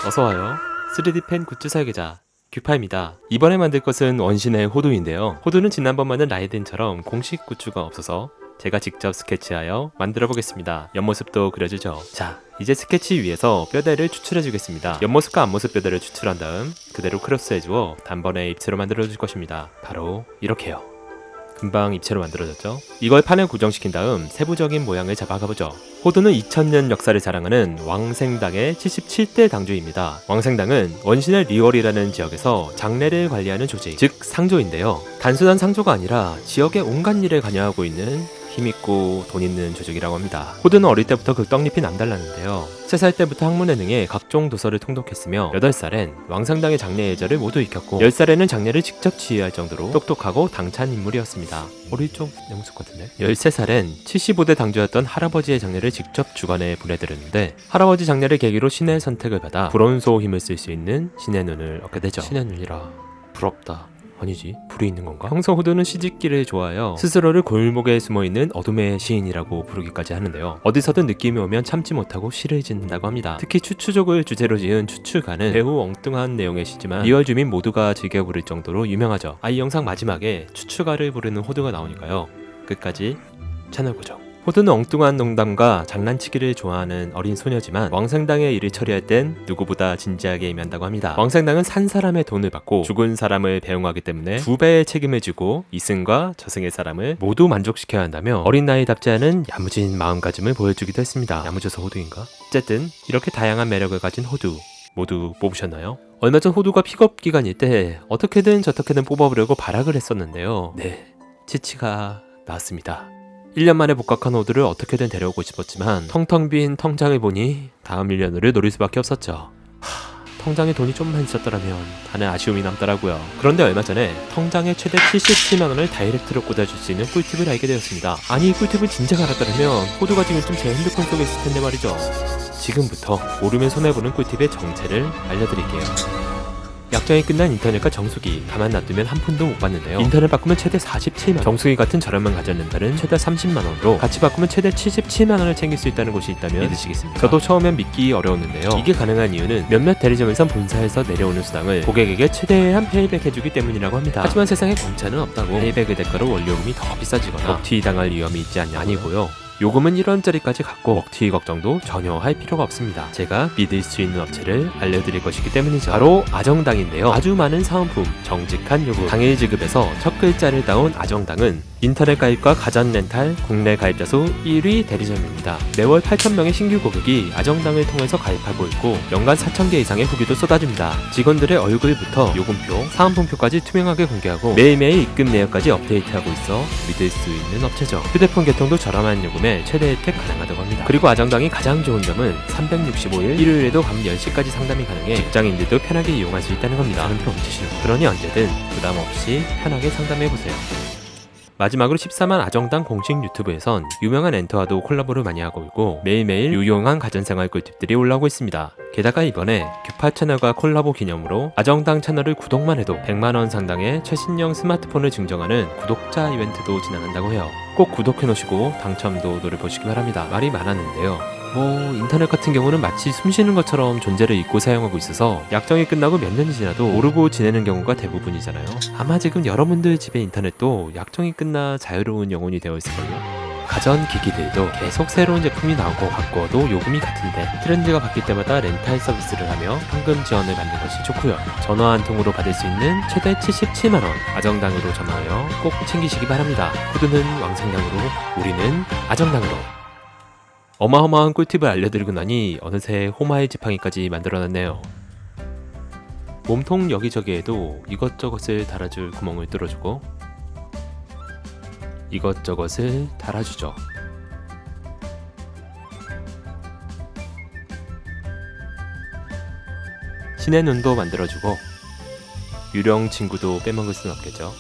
어서와요. 3D 펜 굿즈 설계자 규파입니다. 이번에 만들 것은 원신의 호두인데요. 호두는 지난번만은 라이덴처럼 공식 굿즈가 없어서 제가 직접 스케치하여 만들어 보겠습니다. 옆모습도 그려주죠. 자, 이제 스케치 위에서 뼈대를 추출해 주겠습니다. 옆모습과 앞모습 뼈대를 추출한 다음 그대로 크로스해 주어 단번에 입체로 만들어 줄 것입니다. 바로 이렇게요. 금방 입체로 만들어졌죠. 이걸 판에 고정시킨 다음 세부적인 모양을 잡아가보죠. 호두는 2000년 역사를 자랑하는 왕생당의 77대 당주입니다. 왕생당은 원신의 리월이라는 지역에서 장례를 관리하는 조직, 즉 상조인데요. 단순한 상조가 아니라 지역의 온갖 일에 관여하고 있는 힘있고 돈 있는 조직이라고 합니다. 호두는 어릴 때부터 극떡잎이 남달랐는데요. 3살 때부터 학문에 능해 각종 도서를 통독했으며 8살엔 왕상당의 장례 예절을 모두 익혔고 10살에는 장례를 직접 지휘할 정도로 똑똑하고 당찬 인물이었습니다. 어릴 적 영숙 같은데? 13살엔 75대 당주였던 할아버지의 장례를 직접 주관해 보내드렸는데 할아버지 장례를 계기로 신의 선택을 받아 불온소 힘을 쓸 수 있는 신의 눈을 얻게 되죠. 신의 눈이라 부럽다. 아니지, 불이 있는 건가? 평소 호두는 시집기를 좋아하여 스스로를 골목에 숨어있는 어둠의 시인이라고 부르기까지 하는데요. 어디서든 느낌이 오면 참지 못하고 시를 짓는다고 합니다. 특히 추추족을 주제로 지은 추추가는 매우 엉뚱한 내용의 시지만 리월 주민 모두가 즐겨 부를 정도로 유명하죠. 이 영상 마지막에 추추가를 부르는 호두가 나오니까요. 끝까지 채널 고정. 호두는 엉뚱한 농담과 장난치기를 좋아하는 어린 소녀지만 왕생당의 일을 처리할 땐 누구보다 진지하게 임한다고 합니다. 왕생당은 산 사람의 돈을 받고 죽은 사람을 배웅하기 때문에 2배의 책임을 지고 이승과 저승의 사람을 모두 만족시켜야 한다며 어린 나이답지 않은 야무진 마음가짐을 보여주기도 했습니다. 야무져서 호두인가? 어쨌든 이렇게 다양한 매력을 가진 호두 모두 뽑으셨나요? 얼마 전 호두가 픽업 기간일 때 어떻게든 저떻게든 뽑아보려고 발악을 했었는데요. 네, 치치가 나왔습니다. 1년 만에 복학한 호두를 어떻게든 데려오고 싶었지만 텅텅 빈 통장을 보니 다음 1년을 노릴 수밖에 없었죠. 통장에 돈이 좀만 있었더라면 하는 아쉬움이 남더라고요. 그런데 얼마 전에 통장에 최대 77만원을 다이렉트로 꽂아줄 수 있는 꿀팁을 알게 되었습니다. 아니, 이 꿀팁을 진작 알았더라면 호두가 지금쯤 제 핸드폰 속에 있을 텐데 말이죠. 지금부터 모르면 손해보는 꿀팁의 정체를 알려드릴게요. 약정이 끝난 인터넷과 정수기 가만 놔두면 한 푼도 못 받는데요. 인터넷 바꾸면 최대 47만원, 정수기 같은 저렴한 가전렌탈은 최대 30만원으로 같이 바꾸면 최대 77만원을 챙길 수 있다는 곳이 있다면 믿으시겠습니까? 저도 처음엔 믿기 어려웠는데요. 이게 가능한 이유는 몇몇 대리점에선 본사에서 내려오는 수당을 고객에게 최대한 페이백 해주기 때문이라고 합니다. 하지만 세상에 공짜는 없다고 페이백의 대가로 원료금이 더 비싸지거나 먹튀 당할 위험이 있지 않냐 아니고요. 요금은 1원짜리까지 갖고 먹튀 걱정도 전혀 할 필요가 없습니다. 제가 믿을 수 있는 업체를 알려드릴 것이기 때문이죠. 바로 아정당인데요. 아주 많은 사은품, 정직한 요금, 당일 지급에서 첫 글자를 따온 아정당은 인터넷 가입과 가전 렌탈, 국내 가입자 수 1위 대리점입니다. 매월 8,000명의 신규 고객이 아정당을 통해서 가입하고 있고 연간 4,000개 이상의 후기도 쏟아집니다. 직원들의 얼굴부터 요금표, 사은품표까지 투명하게 공개하고 매일매일 입금 내역까지 업데이트하고 있어 믿을 수 있는 업체죠. 휴대폰 개통도 저렴한 요금에 최대 혜택 가능하다고 합니다. 그리고 아정당이 가장 좋은 점은 365일 일요일에도 밤 10시까지 상담이 가능해 직장인들도 편하게 이용할 수 있다는 겁니다. 다른 표 언제 싫어? 그러니 언제든 부담 없이 편하게 상담해보세요. 마지막으로 14만 아정당 공식 유튜브에선 유명한 엔터와도 콜라보를 많이 하고 있고 매일매일 유용한 가전생활 꿀팁들이 올라오고 있습니다. 게다가 이번에 규파 채널과 콜라보 기념으로 아정당 채널을 구독만 해도 100만원 상당의 최신형 스마트폰을 증정하는 구독자 이벤트도 진행한다고 해요. 꼭 구독해놓으시고 당첨도 노려보시기 바랍니다. 말이 많았는데요. 인터넷 같은 경우는 마치 숨쉬는 것처럼 존재를 잊고 사용하고 있어서 약정이 끝나고 몇 년이 지나도 모르고 지내는 경우가 대부분이잖아요. 아마 지금 여러분들 집의 인터넷도 약정이 끝나 자유로운 영혼이 되어 있을걸요? 가전 기기들도 계속 새로운 제품이 나오고 바꿔도 요금이 같은데 트렌드가 바뀔 때마다 렌탈 서비스를 하며 현금 지원을 받는 것이 좋고요. 전화 한 통으로 받을 수 있는 최대 77만원 아정당으로 전화하여 꼭 챙기시기 바랍니다. 호두는 왕생당으로, 우리는 아정당으로. 어마어마한 꿀팁을 알려드리고 나니 어느새 호마의 지팡이까지 만들어놨네요. 몸통 여기저기에도 이것저것을 달아줄 구멍을 뚫어주고 이것저것을 달아주죠. 신의 눈도 만들어주고 유령 친구도 빼먹을 순 없겠죠.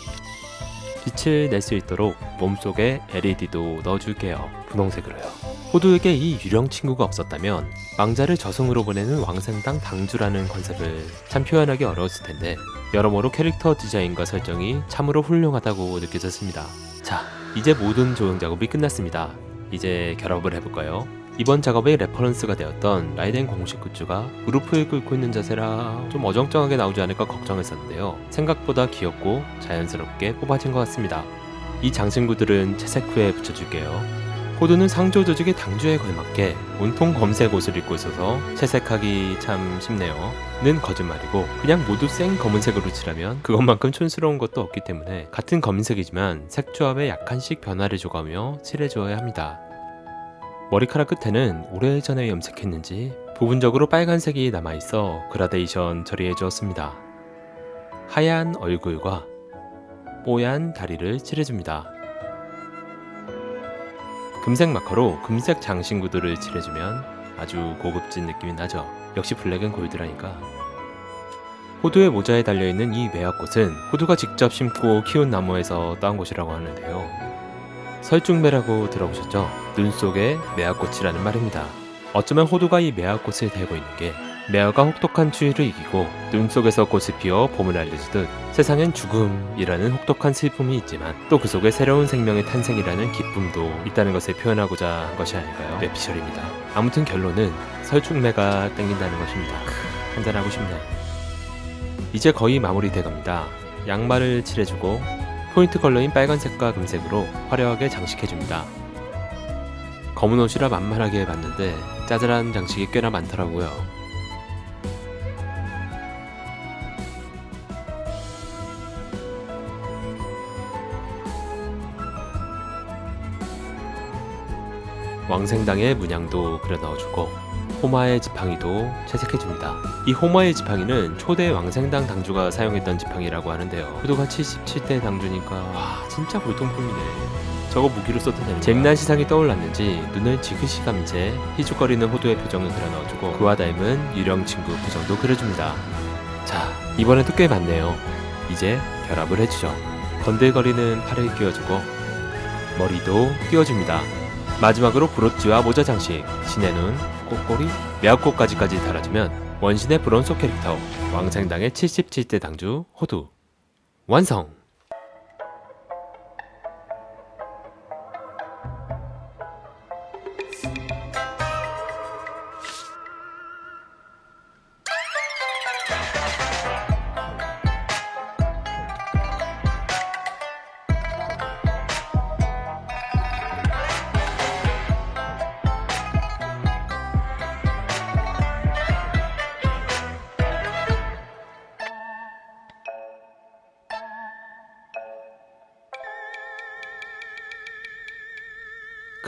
빛을 낼 수 있도록 몸속에 LED도 넣어줄게요. 분홍색으로요. 호두에게 이 유령 친구가 없었다면 망자를 저승으로 보내는 왕생당 당주라는 컨셉을 참 표현하기 어려웠을 텐데 여러모로 캐릭터 디자인과 설정이 참으로 훌륭하다고 느껴졌습니다. 자, 이제 모든 조형 작업이 끝났습니다. 이제 결합을 해볼까요? 이번 작업의 레퍼런스가 되었던 라이덴 공식 굿즈가 무릎을 꿇고 있는 자세라 좀 어정쩡하게 나오지 않을까 걱정했었는데요. 생각보다 귀엽고 자연스럽게 뽑아진 것 같습니다. 이 장신구들은 채색 후에 붙여줄게요. 호두는 상조 조직의 당주에 걸맞게 온통 검색 옷을 입고 있어서 채색하기 참 쉽네요. 는 거짓말이고 그냥 모두 생 검은색으로 칠하면 그것만큼 촌스러운 것도 없기 때문에 같은 검은색이지만 색조합에 약간씩 변화를 줘가며 칠해주어야 합니다. 머리카락 끝에는 오래전에 염색했는지 부분적으로 빨간색이 남아있어 그라데이션 처리해 주었습니다. 하얀 얼굴과 뽀얀 다리를 칠해줍니다. 금색 마커로 금색 장신구들을 칠해주면 아주 고급진 느낌이 나죠. 역시 블랙은 골드라니까. 호두의 모자에 달려있는 이 매화꽃은 호두가 직접 심고 키운 나무에서 따온 것이라고 하는데요. 설중매라고 들어보셨죠? 눈 속에 매화꽃이라는 말입니다. 어쩌면 호두가 이 매화꽃을 달고 있는 게 매화가 혹독한 추위를 이기고 눈 속에서 꽃이 피어 봄을 알려주듯 세상엔 죽음이라는 혹독한 슬픔이 있지만 또 그 속에 새로운 생명의 탄생이라는 기쁨도 있다는 것을 표현하고자 한 것이 아닐까요? 뇌피셜입니다. 아무튼 결론은 설중매가 땡긴다는 것입니다. 한잔하고 싶네. 이제 거의 마무리돼 갑니다. 양말을 칠해주고 포인트 컬러인 빨간색과 금색으로 화려하게 장식해줍니다. 검은 옷이라 만만하게 봤는데 짜잘한 장식이 꽤나 많더라고요. 왕생당의 문양도 그려 넣어주고 호마의 지팡이도 채색해줍니다. 이 호마의 지팡이는 초대 왕생당 당주가 사용했던 지팡이라고 하는데요. 호두가 77대 당주니까 와 진짜 골동품이네. 저거 무기로 써도 되는 거야. 재미난 시상이 떠올랐는지 눈을 지그시 감채 희죽거리는 호두의 표정을 그려 넣어주고 그와 닮은 유령 친구 표정도 그려줍니다. 자, 이번에도 꽤 많네요. 이제 결합을 해주죠. 건들거리는 팔을 끼워주고 머리도 끼워줍니다. 마지막으로 브로치와 모자 장식, 신의 눈, 꽃꼬리, 매화꽃까지 달아주면 원신의 브론소 캐릭터 왕생당의 77대 당주 호두 완성!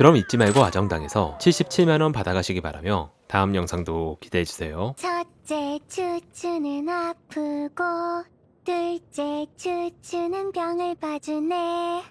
그럼 잊지 말고 아정당에서 77만원 받아가시기 바라며 다음 영상도 기대해주세요. 첫째 추추는 아프고 둘째 추추는 병을 봐주네.